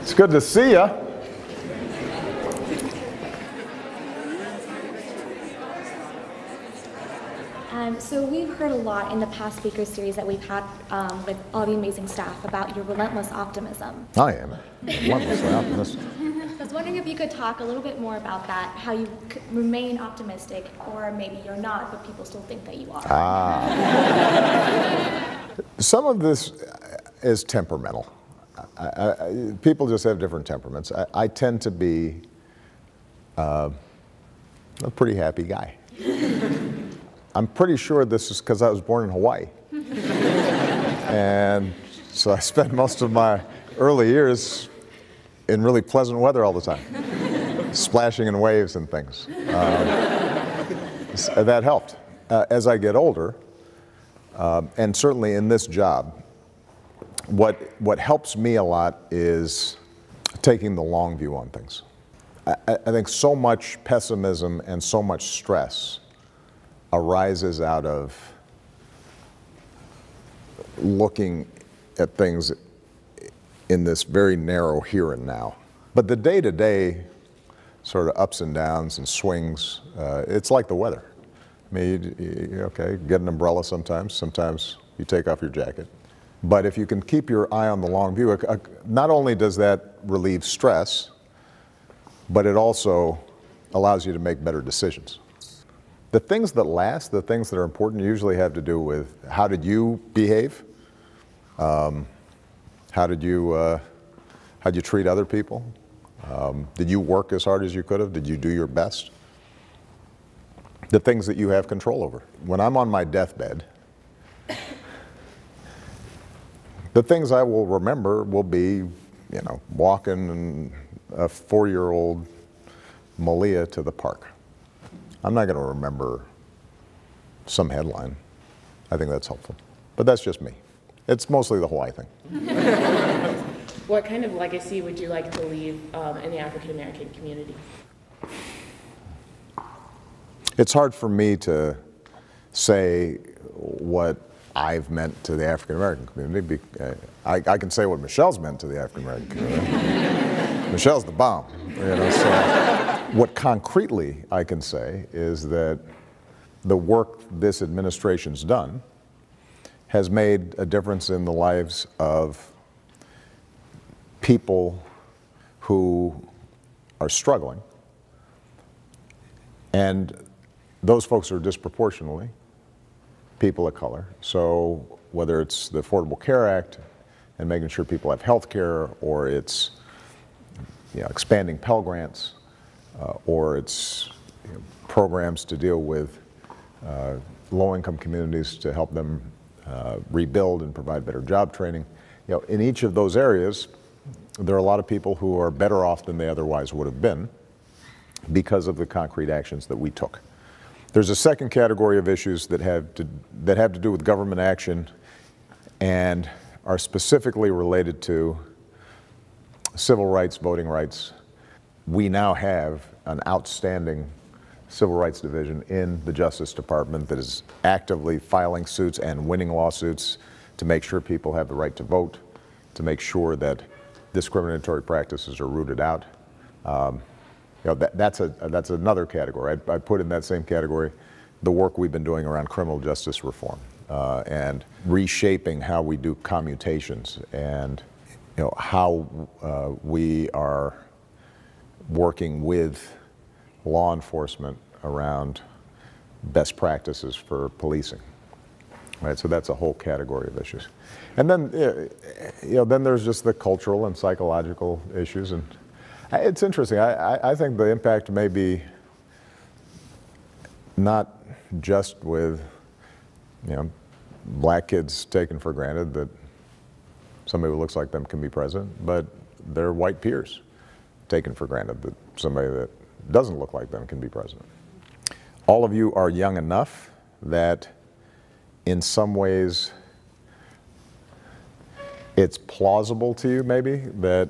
It's good to see you. So we've heard a lot in the past speaker series that we've had with all the amazing staff about your relentless optimism. I am relentlessly optimistic. I was wondering if you could talk a little bit more about that, how you remain optimistic, or maybe you're not, but people still think that you are. Some of this is temperamental. People just have different temperaments. I tend to be a pretty happy guy. I'm pretty sure this is because I was born in Hawaii. And so I spent most of my early years in really pleasant weather all the time, splashing in waves and things. That helped. As I get older, and certainly in this job, what helps me a lot is taking the long view on things. I think so much pessimism and so much stress arises out of looking at things in this very narrow here and now. But the day-to-day sort of ups and downs and swings, it's like the weather. I mean, okay, get an umbrella sometimes you take off your jacket. But if you can keep your eye on the long view, not only does that relieve stress, but it also allows you to make better decisions. The things that last, the things that are important, usually have to do with how did you behave, how did you treat other people, did you work as hard as you could have, did you do your best? The things that you have control over. When I'm on my deathbed, the things I will remember will be, walking a 4-year-old Malia to the park. I'm not going to remember some headline. I think that's helpful. But that's just me. It's mostly the Hawaii thing. What kind of legacy would you like to leave in the African American community? It's hard for me to say what I've meant to the African American community. I can say what Michelle's meant to the African American community. Michelle's the bomb. So what concretely I can say is that the work this administration's done has made a difference in the lives of people who are struggling, and those folks are disproportionately people of color. So whether it's the Affordable Care Act and making sure people have health care, or it's expanding Pell Grants, or it's programs to deal with low-income communities to help them rebuild and provide better job training. In each of those areas, there are a lot of people who are better off than they otherwise would have been because of the concrete actions that we took. There's a second category of issues that have to do with government action and are specifically related to civil rights, voting rights. We now have an outstanding civil rights division in the Justice Department that is actively filing suits and winning lawsuits to make sure people have the right to vote, to make sure that discriminatory practices are rooted out. That's another category. I put in that same category the work we've been doing around criminal justice reform and reshaping how we do commutations, and how we are working with law enforcement around best practices for policing. Right, so that's a whole category of issues. And then, then there's just the cultural and psychological issues. And it's interesting. I think the impact may be not just with, black kids taken for granted that somebody who looks like them can be president, but their white peers taken for granted that somebody that doesn't look like them can be president. All of you are young enough that in some ways it's plausible to you maybe that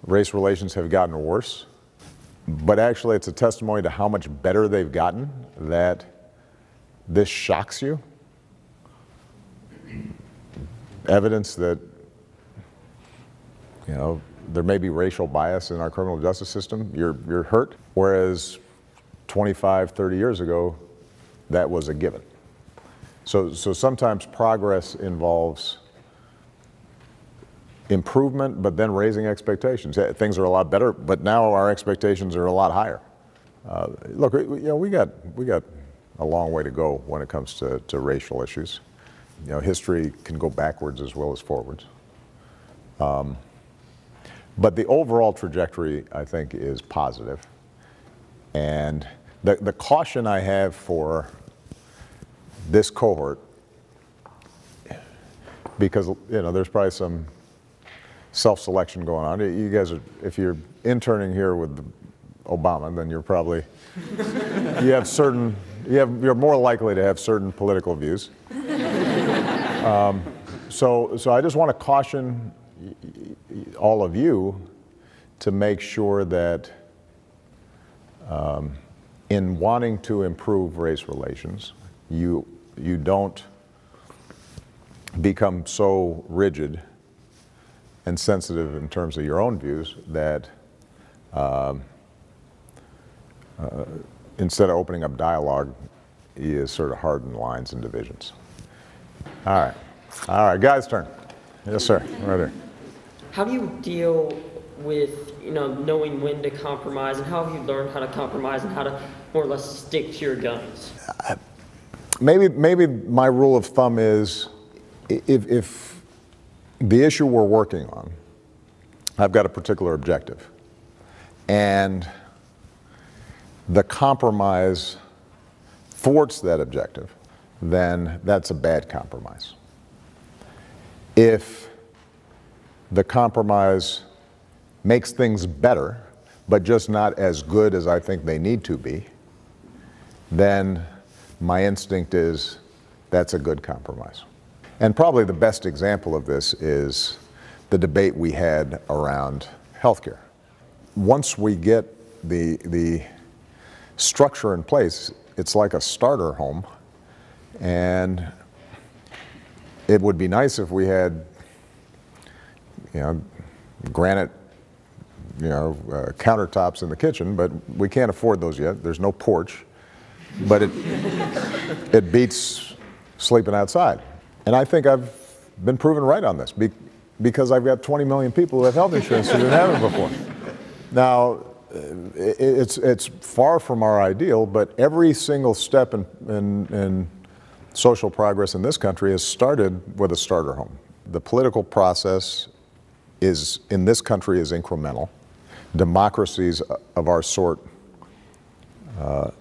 race relations have gotten worse, but actually it's a testimony to how much better they've gotten that this shocks you. Evidence that, there may be racial bias in our criminal justice system. You're hurt. Whereas 25, 30 years ago, that was a given. So sometimes progress involves improvement, but then raising expectations. Things are a lot better, but now our expectations are a lot higher. Look, we got a long way to go when it comes to racial issues. History can go backwards as well as forwards. But the overall trajectory, I think, is positive. And the caution I have for this cohort, because there's probably some self-selection going on. You guys are, if you're interning here with Obama, then you're probably you're more likely to have certain political views. So I just want to caution all of you to make sure that in wanting to improve race relations, you don't become so rigid and sensitive in terms of your own views that instead of opening up dialogue, you sort of harden lines and divisions. All right, guys' turn. Yes, sir, right there. How do you deal with knowing when to compromise, and how have you learned how to compromise and how to more or less stick to your guns? Maybe my rule of thumb is if the issue we're working on, I've got a particular objective, and the compromise thwarts that objective, then that's a bad compromise. If the compromise makes things better, but just not as good as I think they need to be, then my instinct is that's a good compromise. And probably the best example of this is the debate we had around healthcare. Once we get the structure in place, it's like a starter home, and it would be nice if we had granite countertops in the kitchen, but we can't afford those yet. There's no porch, but it beats sleeping outside. And I think I've been proven right on this because I've got 20 million people who have health insurance who didn't have it before. Now, it's far from our ideal, but every single step in social progress in this country has started with a starter home. The political process in this country is incremental. Democracies of our sort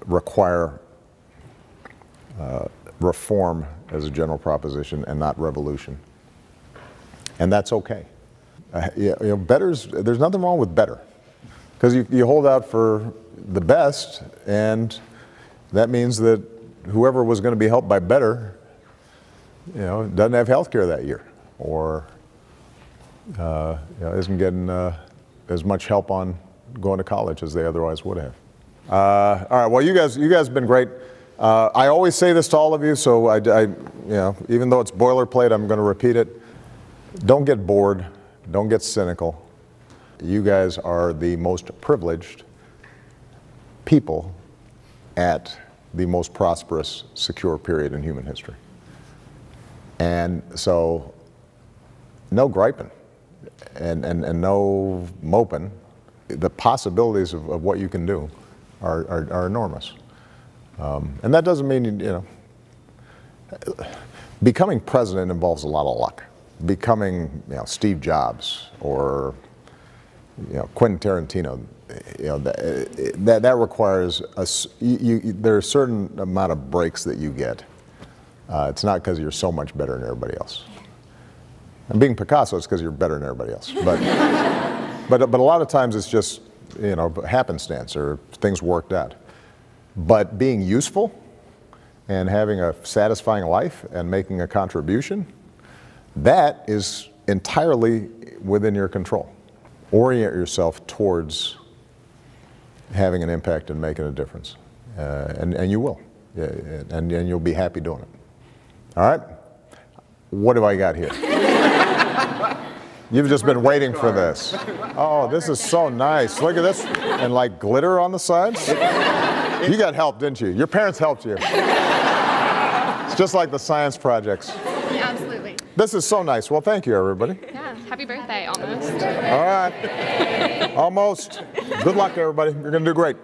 require reform as a general proposition and not revolution. And that's okay. There's nothing wrong with better. Because you hold out for the best, and that means that whoever was going to be helped by better, doesn't have health care that year, or isn't getting as much help on going to college as they otherwise would have. All right, well, you guys have been great. I always say this to all of you, so even though it's boilerplate, I'm going to repeat it. Don't get bored. Don't get cynical. You guys are the most privileged people at the most prosperous, secure period in human history. And so, no griping and no moping. The possibilities of what you can do are enormous. And that doesn't mean, becoming president involves a lot of luck. Becoming, Steve Jobs or, Quentin Tarantino, that requires there are a certain amount of breaks that you get. It's not because you're so much better than everybody else. And being Picasso, it's because you're better than everybody else. But a lot of times it's just, happenstance or things worked out. But being useful and having a satisfying life and making a contribution, that is entirely within your control. Orient yourself towards having an impact and making a difference. And you will. And you'll be happy doing it. All right? What do I got here? You've just been waiting for this. Oh, this is so nice. Look at this. And like glitter on the sides. You got help, didn't you? Your parents helped you. It's just like the science projects. Yeah, absolutely. This is so nice. Well, thank you, everybody. Yeah, happy birthday, almost. All right. Almost. Good luck, everybody. You're going to do great.